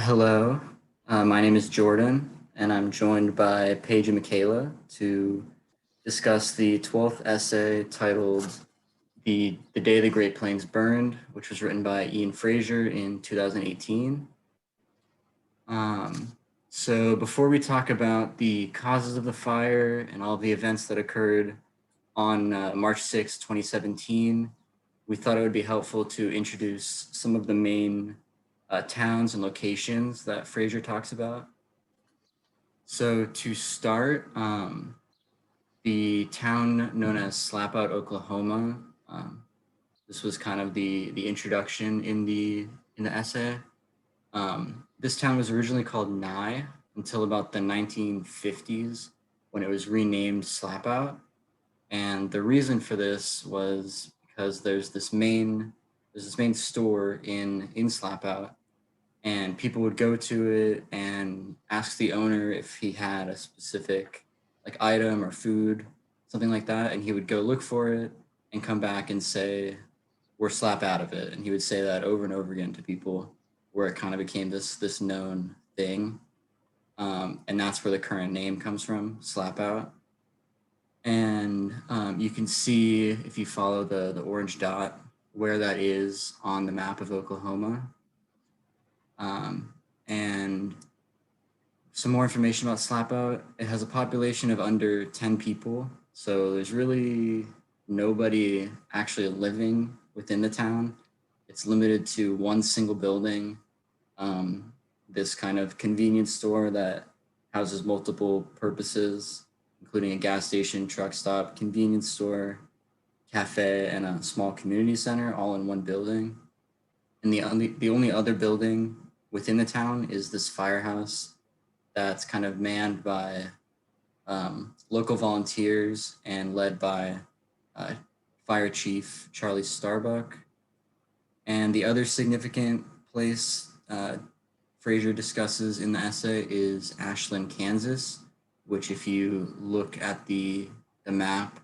Hello, my name is Jordan, and I'm joined by Paige and Michaela to discuss the 12th essay titled The Day the Great Plains Burned, which was written by Ian Fraser in 2018. Um, so before we talk about the causes of the fire and all the events that occurred on March 6, 2017, we thought it would be helpful to introduce some of the main towns and locations that Fraser talks about. So to start, the town known as Slapout, Oklahoma. This was kind of the introduction in the essay. This town was originally called Nye until about the 1950s when it was renamed Slapout. And the reason for this was because there's this main store in Slapout, and people would go to it and ask the owner if he had a specific like item or food, something like that, and he would go look for it and come back and say, "We're slap out of it," and he would say that over and over again to people, where it kind of became this known thing, and that's where the current name comes from, slap out. And you can see if you follow the orange dot where that is on the map of Oklahoma. And some more information about Slapout. It has a population of under 10 people. So there's really nobody actually living within the town. It's limited to one single building, this kind of convenience store that houses multiple purposes, including a gas station, truck stop, convenience store, cafe, and a small community center all in one building. And the only other building within the town is this firehouse that's kind of manned by local volunteers and led by uh, Fire Chief Charlie Starbuck. And the other significant place Fraser discusses in the essay is Ashland, Kansas, which, if you look at the map,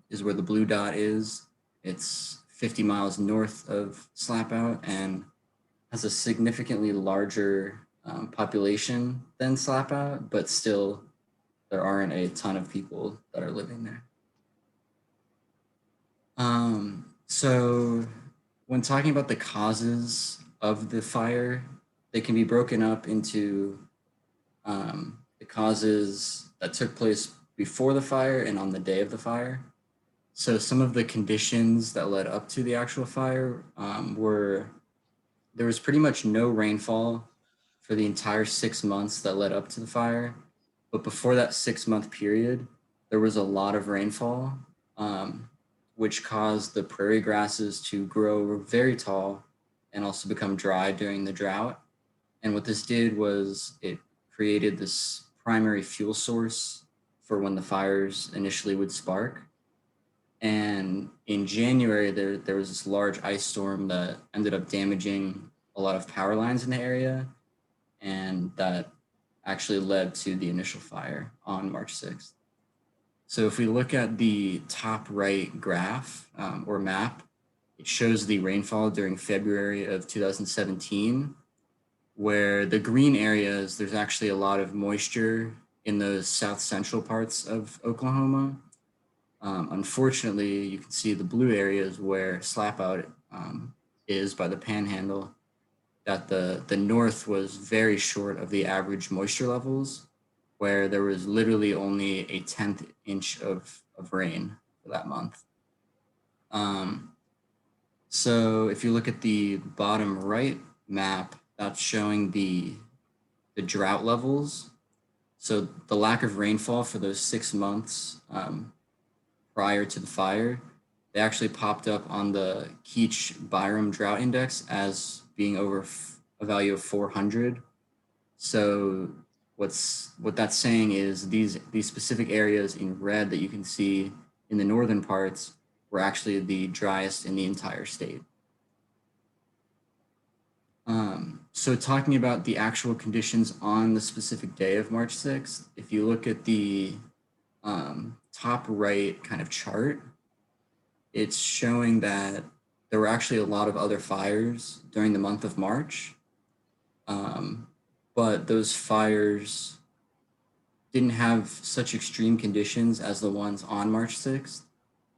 is where the blue dot is. It's 50 miles north of Slapout and has a significantly larger population than Slapout, but still there aren't a ton of people that are living there. So when talking about the causes of the fire, they can be broken up into the causes that took place before the fire and on the day of the fire. So some of the conditions that led up to the actual fire were there was pretty much no rainfall for the entire 6 months that led up to the fire. But before that 6 month period, there was a lot of rainfall, which caused the prairie grasses to grow very tall and also become dry during the drought. And what this did was it created this primary fuel source for when the fires initially would spark. And in January, there was this large ice storm that ended up damaging a lot of power lines in the area. And that actually led to the initial fire on March 6th. So if we look at the top right graph or map, it shows the rainfall during February of 2017, where the green areas, there's actually a lot of moisture in those south central parts of Oklahoma. Unfortunately, you can see the blue areas where Slapout is by the panhandle, that the north was very short of the average moisture levels, where there was literally only a 10th inch of rain for that month. So if you look at the bottom right map, that's showing the drought levels. So the lack of rainfall for those 6 months prior to the fire, they actually popped up on the Keach-Byram Drought Index as being over a value of 400. So what that's saying is these specific areas in red that you can see in the northern parts were actually the driest in the entire state. So talking about the actual conditions on the specific day of March 6th, if you look at the top right kind of chart, it's showing that there were actually a lot of other fires during the month of March. But those fires didn't have such extreme conditions as the ones on March 6th,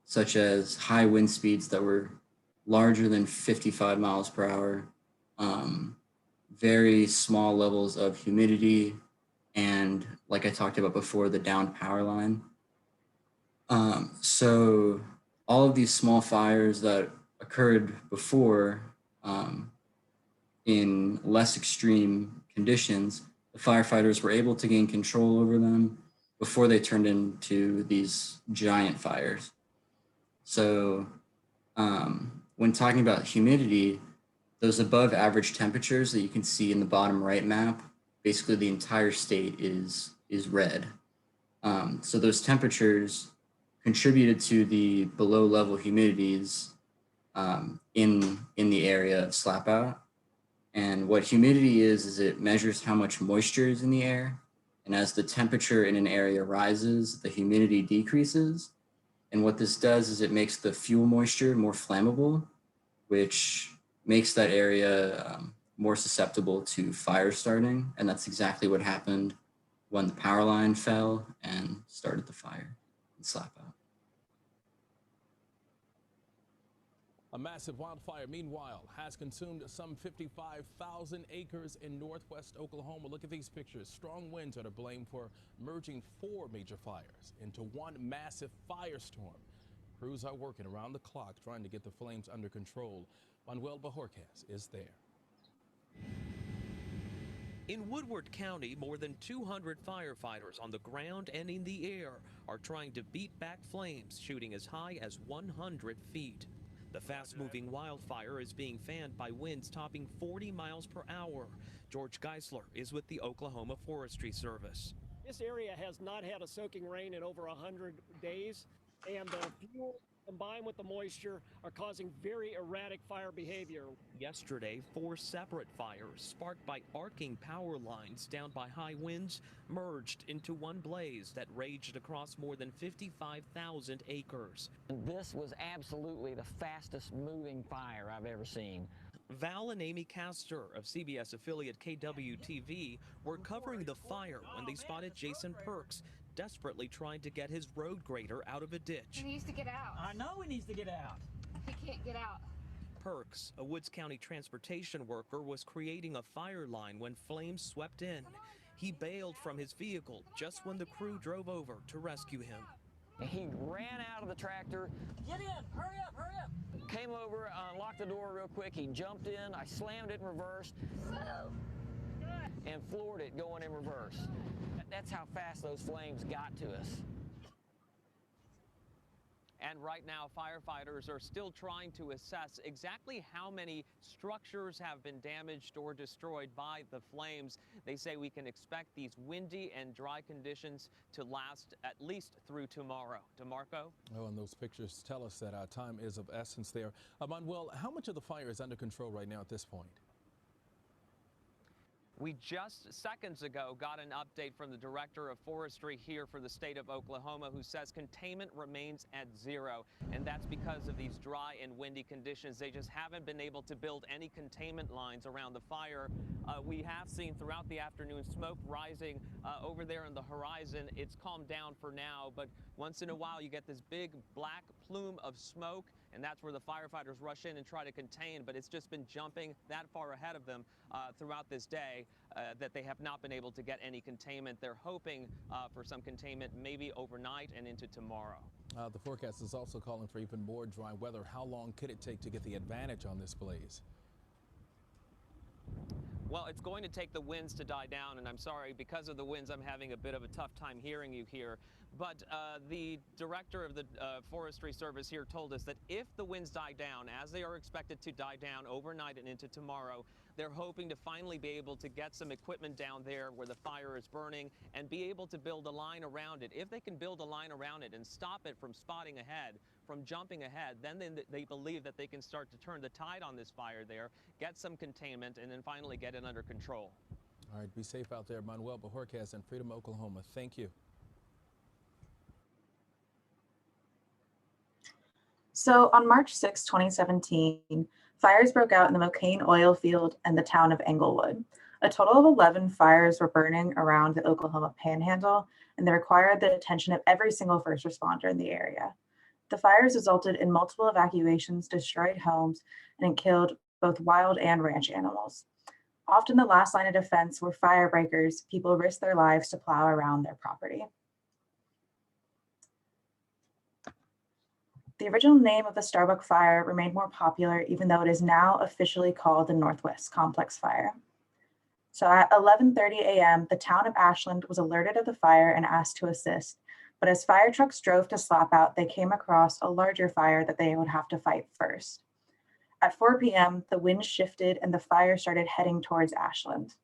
such as high wind speeds that were larger than 55 miles per hour, very small levels of humidity, and like I talked about before, the downed power line. So all of these small fires that occurred before in less extreme conditions, the firefighters were able to gain control over them before they turned into these giant fires. So when talking about humidity, those above average temperatures that you can see in the bottom right map, basically the entire state is red. So those temperatures contributed to the below level humidities in the area of Slapout. And what humidity is it measures how much moisture is in the air. And as the temperature in an area rises, the humidity decreases. And what this does is it makes the fuel moisture more flammable, which makes that area more susceptible to fire starting. And that's exactly what happened when the power line fell and started the fire in Slapout. A massive wildfire, meanwhile, has consumed some 55,000 acres in northwest Oklahoma. Look at these pictures. Strong winds are to blame for merging 4 major fires into one massive firestorm. Crews are working around the clock trying to get the flames under control. Manuel Bojorquez is there. In Woodward County, more than 200 firefighters on the ground and in the air are trying to beat back flames shooting as high as 100 feet. The fast-moving wildfire is being fanned by winds topping 40 miles per hour. George Geisler is with the Oklahoma Forestry Service. This area has not had a soaking rain in over 100 days, and the fuel combined with the moisture are causing very erratic fire behavior. Yesterday, 4 separate fires sparked by arcing power lines down by high winds merged into one blaze that raged across more than 55,000 acres. This was absolutely the fastest moving fire I've ever seen. Val and Amy Castor of CBS affiliate KWTV were covering the fire when they spotted Jason Perks desperately trying to get his road grader out of a ditch. He needs to get out. I know he needs to get out. He can't get out. Perks, a Woods County transportation worker, was creating a fire line when flames swept in. He bailed from his vehicle just when the crew drove over to rescue him. He ran out of the tractor. Get in, hurry up, hurry up. Came over, unlocked the door real quick. He jumped in. I slammed it in reverse and floored it going in reverse. That's how fast those flames got to us. And right now, firefighters are still trying to assess exactly how many structures have been damaged or destroyed by the flames. They say we can expect these windy and dry conditions to last at least through tomorrow. DeMarco? Oh, and those pictures tell us that our time is of essence there. Manuel, how much of the fire is under control right now at this point? We just seconds ago got an update from the director of forestry here for the state of Oklahoma, who says containment remains at 0. And that's because of these dry and windy conditions. They just haven't been able to build any containment lines around the fire. We have seen throughout the afternoon smoke rising over there on the horizon. It's calmed down for now, but once in a while you get this big black plume of smoke, and that's where the firefighters rush in and try to contain, but it's just been jumping that far ahead of them throughout this day that they have not been able to get any containment. They're hoping for some containment maybe overnight and into tomorrow. The forecast is also calling for even more dry weather. How long could it take to get the advantage on this blaze? Well, it's going to take the winds to die down, and I'm sorry, because of the winds, I'm having a bit of a tough time hearing you here. But the director of the Forestry Service here told us that if the winds die down, as they are expected to die down overnight and into tomorrow, they're hoping to finally be able to get some equipment down there where the fire is burning and be able to build a line around it. If they can build a line around it and stop it from spotting ahead, from jumping ahead, then they believe that they can start to turn the tide on this fire there, get some containment, and then finally get it under control. All right, be safe out there. Manuel Bojorquez in Freedom, Oklahoma. Thank you. So on March 6, 2017, fires broke out in the Mocaine oil field and the town of Englewood. A total of 11 fires were burning around the Oklahoma Panhandle, and they required the attention of every single first responder in the area. The fires resulted in multiple evacuations, destroyed homes, and killed both wild and ranch animals. Often the last line of defense were firebreakers. People risked their lives to plow around their property. The original name of the Starbuck Fire remained more popular, even though it is now officially called the Northwest Complex Fire. So at 11:30 a.m., the town of Ashland was alerted of the fire and asked to assist. But as fire trucks drove to slap out, they came across a larger fire that they would have to fight first. At 4 p.m., the wind shifted and the fire started heading towards Ashland.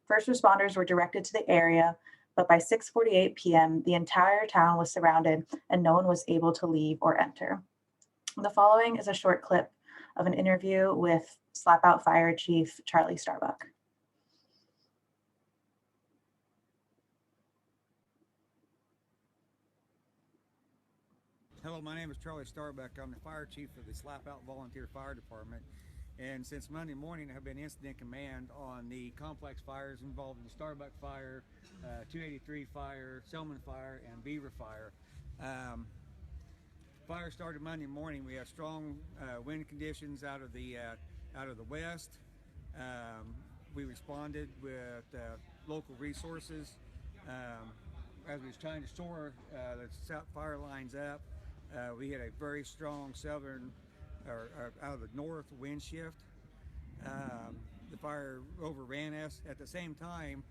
First responders were directed to the area, but by 6:48 p.m., the entire town was surrounded and no one was able to leave or enter. The following is a short clip of an interview with Slap Out Fire Chief Charlie Starbuck. Hello, my name is Charlie Starbuck. I'm the fire chief of the Slap Out Volunteer Fire Department. And since Monday morning, I've been incident command on the complex fires involving the Starbuck Fire, 283 Fire, Selman Fire, and Beaver Fire. Fire started Monday morning. We had strong wind conditions out of the west. We responded with local resources. As we was trying to shore the fire lines up, we had a very strong southern out of the north wind shift. The fire overran us. At the same time,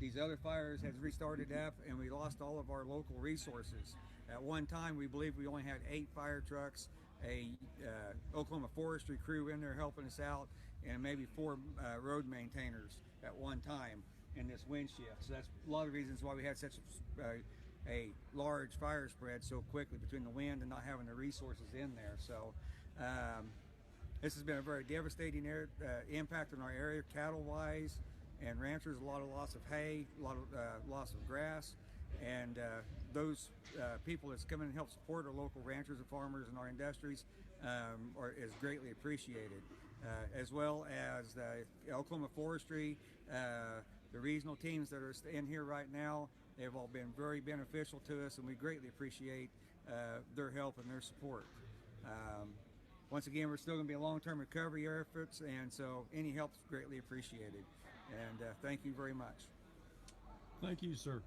these other fires had restarted up and we lost all of our local resources. At one time, we believe we only had 8 fire trucks, a Oklahoma forestry crew in there helping us out, and maybe 4 road maintainers at one time in this wind shift. So that's a lot of reasons why we had such a large fire spread so quickly between the wind and not having the resources in there. So this has been a very devastating impact on our area, cattle-wise and ranchers. A lot of loss of hay, a lot of loss of grass, and those people that's come in and help support our local ranchers and farmers and our industries is greatly appreciated, as well as the Oklahoma Forestry, the regional teams that are in here right now. They've all been very beneficial to us, and we greatly appreciate their help and their support. Once again, we're still going to be a long-term recovery efforts, and so any help is greatly appreciated. And thank you very much. Thank you, sir.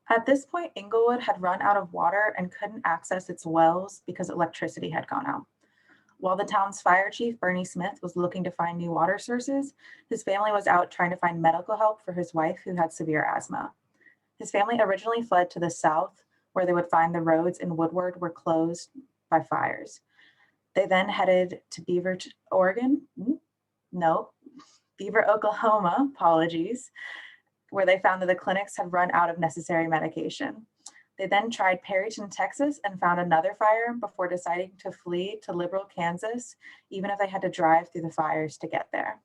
At this point, Inglewood had run out of water and couldn't access its wells because electricity had gone out. While the town's fire chief, Bernie Smith, was looking to find new water sources, his family was out trying to find medical help for his wife who had severe asthma. His family originally fled to the south, where they would find the roads in Woodward were closed by fires. They then headed to Beaver, Oklahoma, apologies, where they found that the clinics had run out of necessary medication. They then tried Perryton, Texas, and found another fire before deciding to flee to Liberal, Kansas, even if they had to drive through the fires to get there.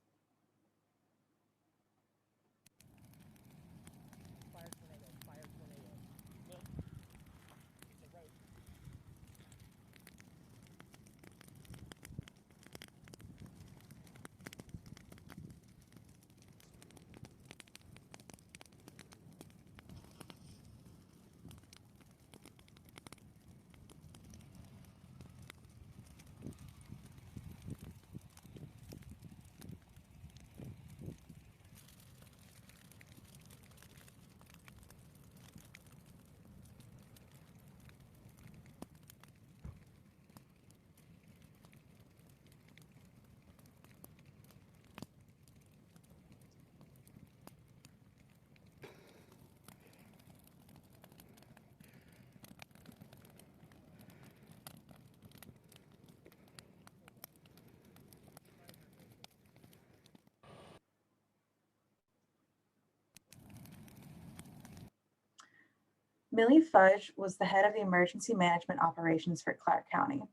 Millie Fudge was the head of the emergency management operations for Clark County.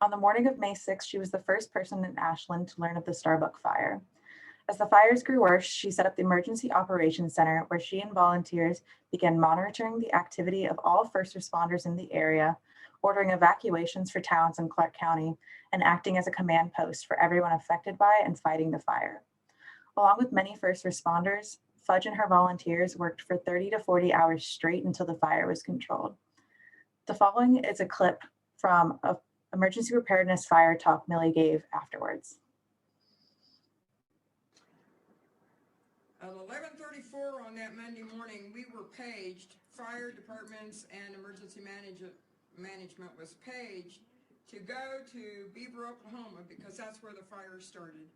On the morning of May 6th, she was the first person in Ashland to learn of the Starbuck fire. As the fires grew worse, she set up the Emergency Operations Center, where she and volunteers began monitoring the activity of all first responders in the area, ordering evacuations for towns in Clark County and acting as a command post for everyone affected by and fighting the fire. Along with many first responders, Fudge and her volunteers worked for 30 to 40 hours straight until the fire was controlled. The following is a clip from an emergency preparedness fire talk Millie gave afterwards. At 11:34 on that Monday morning, we were paged, fire departments and emergency management was paged to go to Beaver, Oklahoma, because that's where the fire started.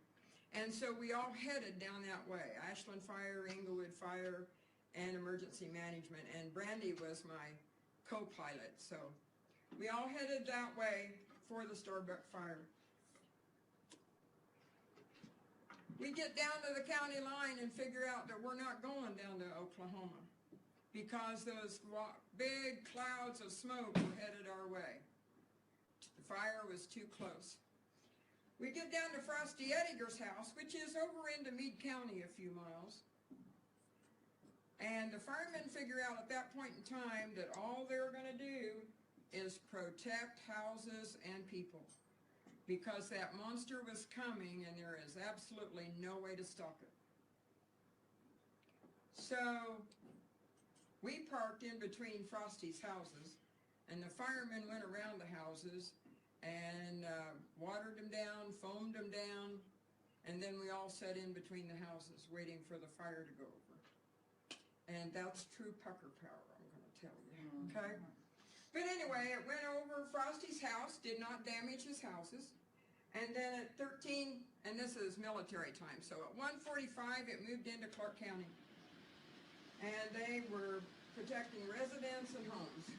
And so we all headed down that way, Ashland Fire, Inglewood Fire, and emergency management. And Brandy was my co-pilot. So we all headed that way for the Starbuck fire. We get down to the county line and figure out that we're not going down to Oklahoma because those big clouds of smoke were headed our way. The fire was too close. We get down to Frosty Ettiger's house, which is over into Meade County a few miles. And the firemen figure out at that point in time that all they're going to do is protect houses and people, because that monster was coming and there is absolutely no way to stop it. So we parked in between Frosty's houses, and the firemen went around the houses and watered them down, foamed them down, and then we all sat in between the houses waiting for the fire to go over. And that's true pucker power, I'm going to tell you, okay? But anyway, it went over Frosty's house, did not damage his houses. And then at 13, and this is military time, so at 1:45 it moved into Clark County. And they were protecting residents and homes.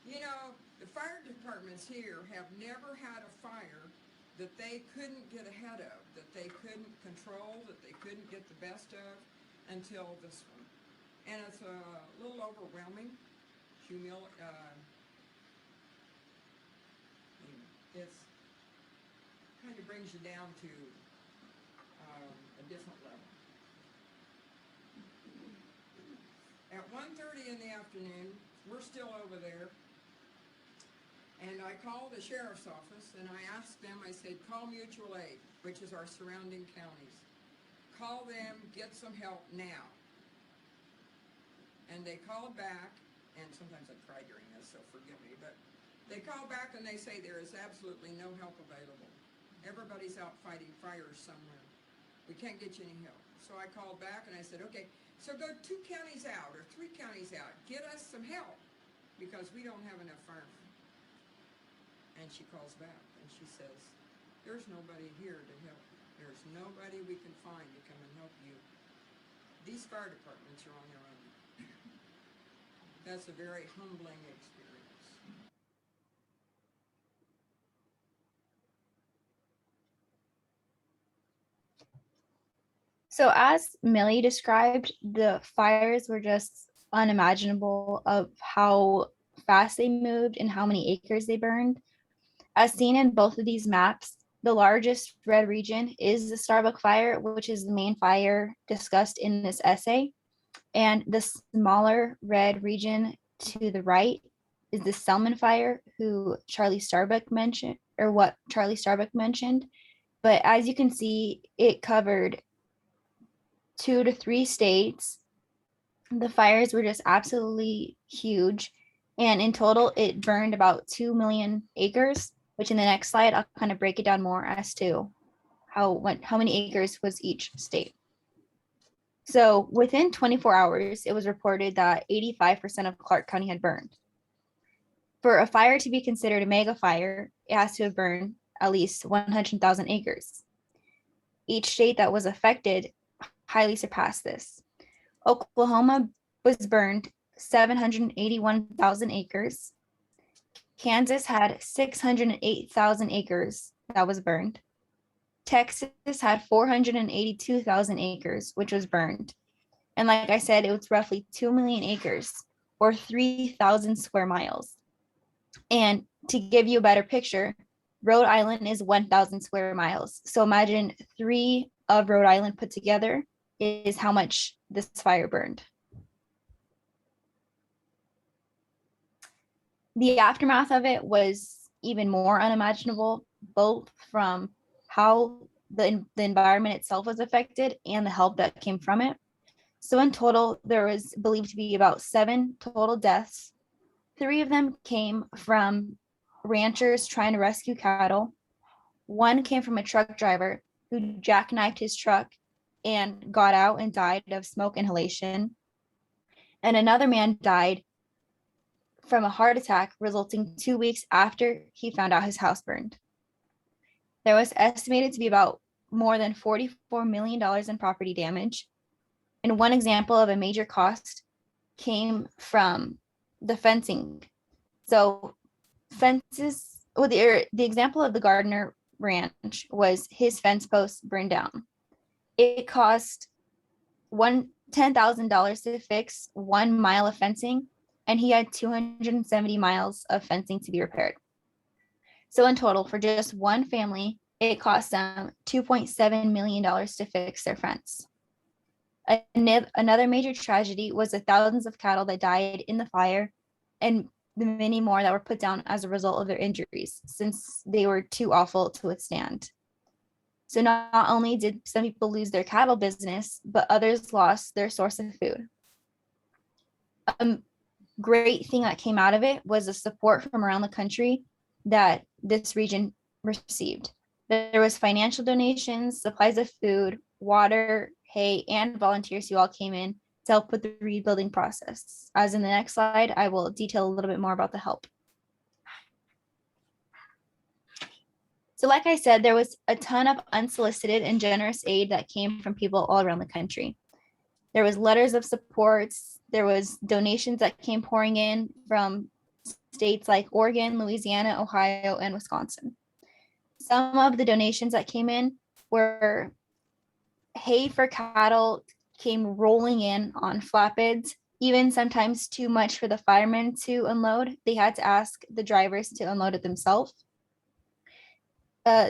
You know, the fire departments here have never had a fire that they couldn't get ahead of, that they couldn't control, that they couldn't get the best of until this one. And it's a little overwhelming. It's kind of brings you down to a different level. At 1:30 in the afternoon, we're still over there, and I called the sheriff's office and I asked them, I said, call mutual aid, which is our surrounding counties. Call them, get some help now. And they called back, and sometimes I cry during this, so forgive me, but they call back and they say there is absolutely no help available. Everybody's out fighting fires somewhere. We can't get you any help. So I called back and I said, okay, so go 2 counties out or 3 counties out. Get us some help because we don't have enough firemen. And she calls back and she says, there's nobody here to help you. There's nobody we can find to come and help you. These fire departments are on their own. That's a very humbling experience. So as Millie described, the fires were just unimaginable of how fast they moved and how many acres they burned. As seen in both of these maps, the largest red region is the Starbuck fire, which is the main fire discussed in this essay. And the smaller red region to the right is the Selman fire, who Charlie Starbuck mentioned, or what Charlie Starbuck mentioned. But as you can see, it covered 2 to 3 states. The fires were just absolutely huge. And in total, it burned about 2 million acres, which in the next slide, I'll kind of break it down more as to how many acres was each state. So within 24 hours, it was reported that 85% of Clark County had burned. For a fire to be considered a mega fire, it has to have burned at least 100,000 acres. Each state that was affected highly surpassed this. Oklahoma was burned 781,000 acres. Kansas had 608,000 acres that was burned. Texas had 482,000 acres, which was burned. And like I said, it was roughly 2 million acres or 3,000 square miles. And to give you a better picture, Rhode Island is 1,000 square miles. So imagine 3 of Rhode Island put together is how much this fire burned. The aftermath of it was even more unimaginable, both from how the environment itself was affected and the help that came from it. So in total, there was believed to be about 7 total deaths. 3 of them came from ranchers trying to rescue cattle. 1 came from a truck driver who jackknifed his truck and got out and died of smoke inhalation. And another man died from a heart attack resulting 2 weeks after he found out his house burned. There was estimated to be about more than $44 million in property damage. And one example of a major cost came from the fencing. So fences, well, the example of the Gardner Ranch was his fence posts burned down. It cost $10,000 to fix 1 mile of fencing, and he had 270 miles of fencing to be repaired. So in total, for just one family, it cost them $2.7 million to fix their fence. Another major tragedy was the thousands of cattle that died in the fire and the many more that were put down as a result of their injuries, since they were too awful to withstand. So not only did some people lose their cattle business, but others lost their source of food. A great thing that came out of it was the support from around the country that this region received. There was financial donations, supplies of food, water, hay, and volunteers who all came in to help with the rebuilding process. As in the next slide, I will detail a little bit more about the help. So like I said, there was a ton of unsolicited and generous aid that came from people all around the country. There was letters of support. There was donations that came pouring in from states like Oregon, Louisiana, Ohio, and Wisconsin. Some of the donations that came in were hay for cattle came rolling in on flatbeds, even sometimes too much for the firemen to unload. They had to ask the drivers to unload it themselves.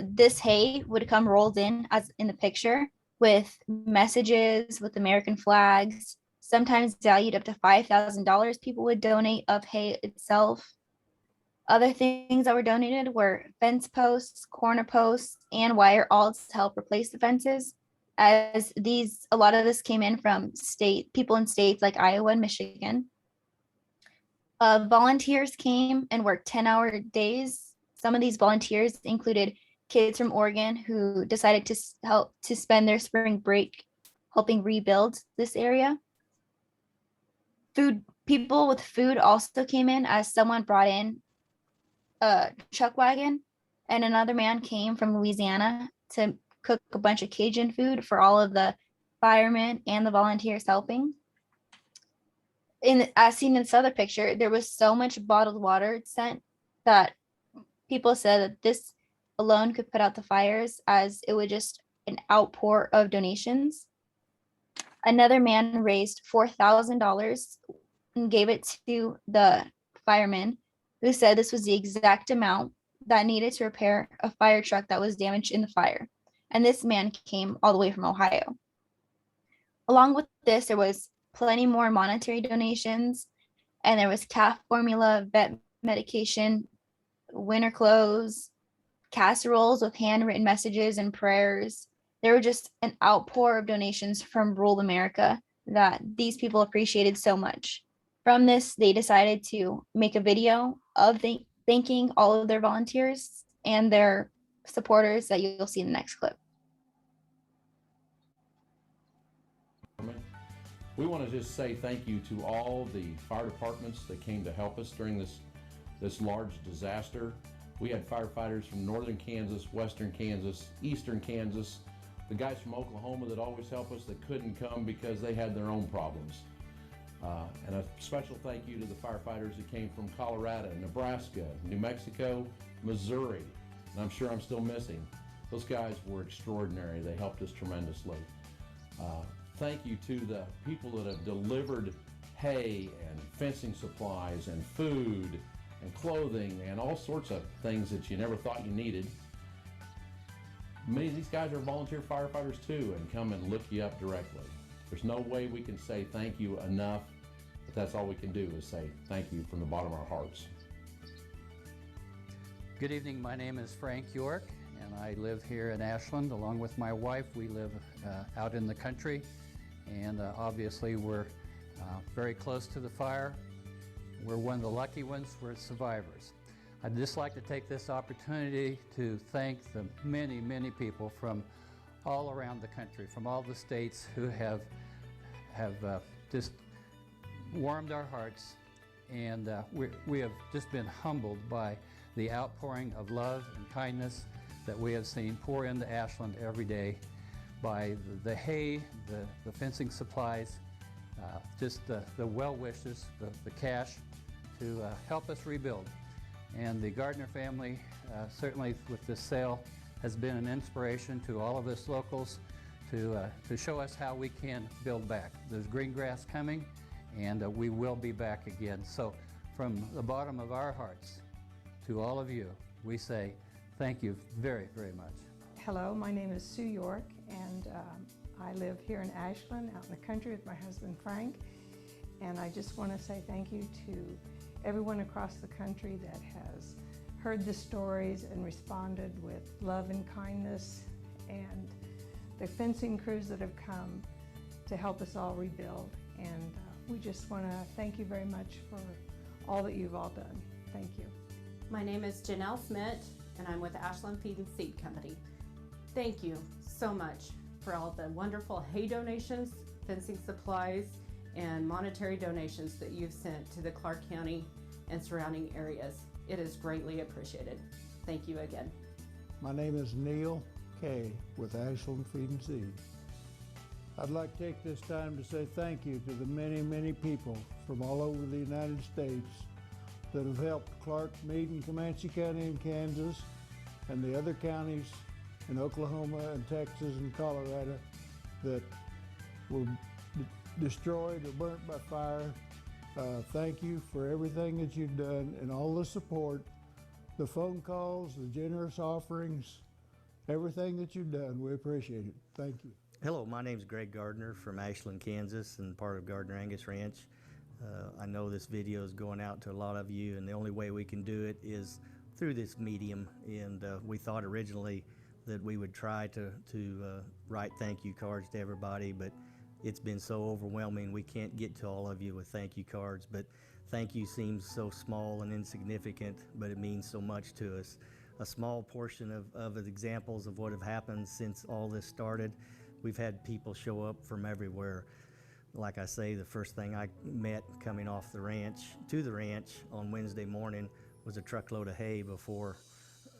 This hay would come rolled in as in the picture with messages, with American flags, sometimes valued up to $5,000 people would donate of hay itself. Other things that were donated were fence posts, corner posts, and wire, all to help replace the fences. As a lot of this came in from people in states like Iowa and Michigan. Volunteers came and worked 10-hour days. Some of these volunteers included kids from Oregon who decided to help to spend their spring break helping rebuild this area. People with food also came in, as someone brought in a chuck wagon, and another man came from Louisiana to cook a bunch of Cajun food for all of the firemen and the volunteers helping. As seen in this other picture, there was so much bottled water sent that people said that this alone could put out the fires, as it was just an outpour of donations. Another man raised $4,000 and gave it to the firemen, who said this was the exact amount that needed to repair a fire truck that was damaged in the fire. And this man came all the way from Ohio. Along with this, there was plenty more monetary donations, and there was calf formula, vet medication, winter clothes, casseroles with handwritten messages and prayers. There were just an outpour of donations from rural America that these people appreciated so much. From this, they decided to make a video of thanking all of their volunteers and their supporters that you'll see in the next clip. We want to just say thank you to all the fire departments that came to help us during this large disaster. We had firefighters from northern Kansas, western Kansas, eastern Kansas, the guys from Oklahoma that always help us that couldn't come because they had their own problems. And a special thank you to the firefighters that came from Colorado, Nebraska, New Mexico, Missouri, and I'm sure I'm still missing. Those guys were extraordinary. They helped us tremendously. Thank you to the people that have delivered hay and fencing supplies and food and clothing and all sorts of things that you never thought you needed. Many of these guys are volunteer firefighters too and come and lift you up directly. There's no way we can say thank you enough, but that's all we can do is say thank you from the bottom of our hearts. Good evening. My name is Frank York, and I live here in Ashland along with my wife. We live out in the country, and obviously we're very close to the fire. We're one of the lucky ones. We're survivors. I'd just like to take this opportunity to thank the many, many people from all around the country, from all the states who have just warmed our hearts, and we have just been humbled by the outpouring of love and kindness that we have seen pour into Ashland every day by the hay, the fencing supplies, just the well wishes, the cash to help us rebuild. And the Gardner family, certainly with this sale, has been an inspiration to all of us locals to show us how we can build back. There's green grass coming, and we will be back again. So from the bottom of our hearts to all of you, we say thank you very, very much. Hello, my name is Sue York, and I live here in Ashland, out in the country with my husband Frank. And I just want to say thank you to everyone across the country that has heard the stories and responded with love and kindness, and the fencing crews that have come to help us all rebuild. And we just want to thank you very much for all that you've all done. Thank you. My name is Janelle Smith, and I'm with Ashland Feed and Seed Company. Thank you so much for all the wonderful hay donations, fencing supplies, and monetary donations that you've sent to the Clark County and surrounding areas. It is greatly appreciated. Thank you again. My name is Neil Kay with Ashland Feed and Seed. I'd like to take this time to say thank you to the many, many people from all over the United States that have helped Clark, Meade, and Comanche County in Kansas, and the other counties in Oklahoma and Texas and Colorado that were destroyed or burnt by fire. Thank you for everything that you've done and all the support, the phone calls, the generous offerings, everything that you've done. We appreciate it. Thank you. Hello, my name is Greg Gardner from Ashland, Kansas, and part of Gardner Angus Ranch. I know this video is going out to a lot of you, and the only way we can do it is through this medium. And we thought originally that we would try to write thank you cards to everybody, but it's been so overwhelming we can't get to all of you with thank you cards. But thank you seems so small and insignificant, but it means so much to us. A small portion of examples of what have happened since all this started. We've had people show up from everywhere. Like I say, the first thing I met coming off the ranch to the ranch on Wednesday morning was a truckload of hay before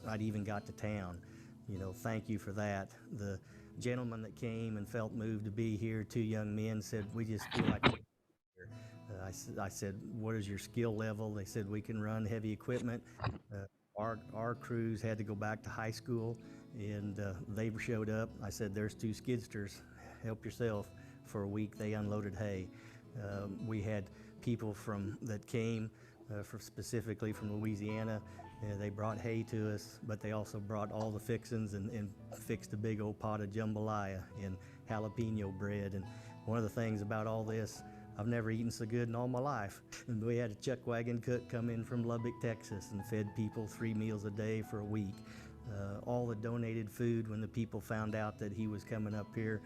I'd even got to town. You know, thank you for that. The gentleman that came and felt moved to be here, two young men, said, we just feel like we're here. I said, what is your skill level? They said, we can run heavy equipment. Our crews had to go back to high school, and they showed up. I said, there's two skidsters, help yourself. For a week they unloaded hay. We had people that came specifically from Louisiana. They brought hay to us, but they also brought all the fixings and fixed a big old pot of jambalaya and jalapeno bread. And one of the things about all this, I've never eaten so good in all my life. And we had a chuck wagon cook come in from Lubbock, Texas, and fed people 3 meals a day for a week. All the donated food, when the people found out that he was coming up here,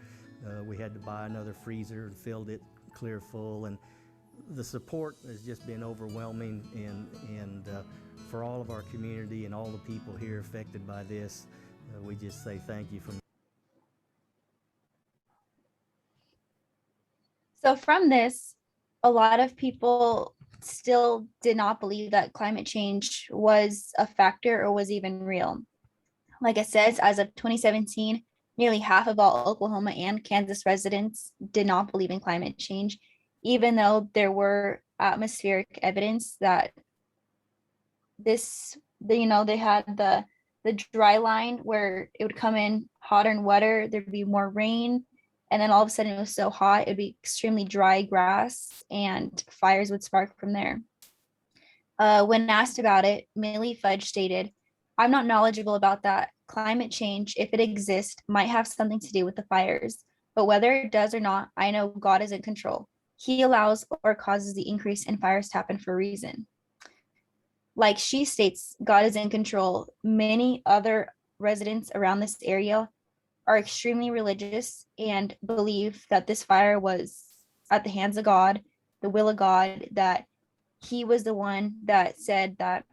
we had to buy another freezer and filled it clear full. And the support has just been overwhelming, and for all of our community and all the people here affected by this, we just say thank you. So from this, a lot of people still did not believe that climate change was a factor or was even real. Like it says, as of 2017, nearly half of all Oklahoma and Kansas residents did not believe in climate change, even though there were atmospheric evidence that they had the dry line where it would come in hotter and wetter, there'd be more rain, and then all of a sudden it was so hot, it'd be extremely dry grass and fires would spark from there. When asked about it, Millie Fudge stated, I'm not knowledgeable about that. Climate change, if it exists, might have something to do with the fires, but whether it does or not, I know God is in control. He allows or causes the increase in fires to happen for a reason. Like she states, God is in control. Many other residents around this area are extremely religious and believe that this fire was at the hands of God, the will of God, that he was the one that said that,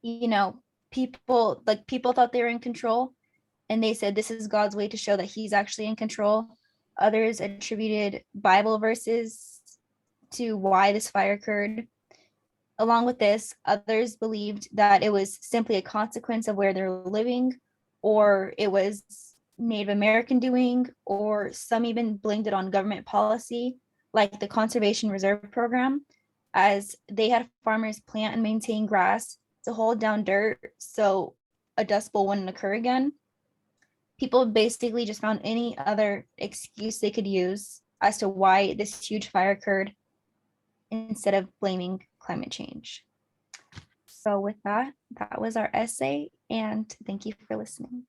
people thought they were in control, and they said this is God's way to show that he's actually in control. Others attributed Bible verses to why this fire occurred. Along with this, others believed that it was simply a consequence of where they're living, or it was Native American doing, or some even blamed it on government policy, like the Conservation Reserve Program, as they had farmers plant and maintain grass to hold down dirt so a dust bowl wouldn't occur again. People basically just found any other excuse they could use as to why this huge fire occurred instead of blaming climate change. So with that, that was our essay, and thank you for listening.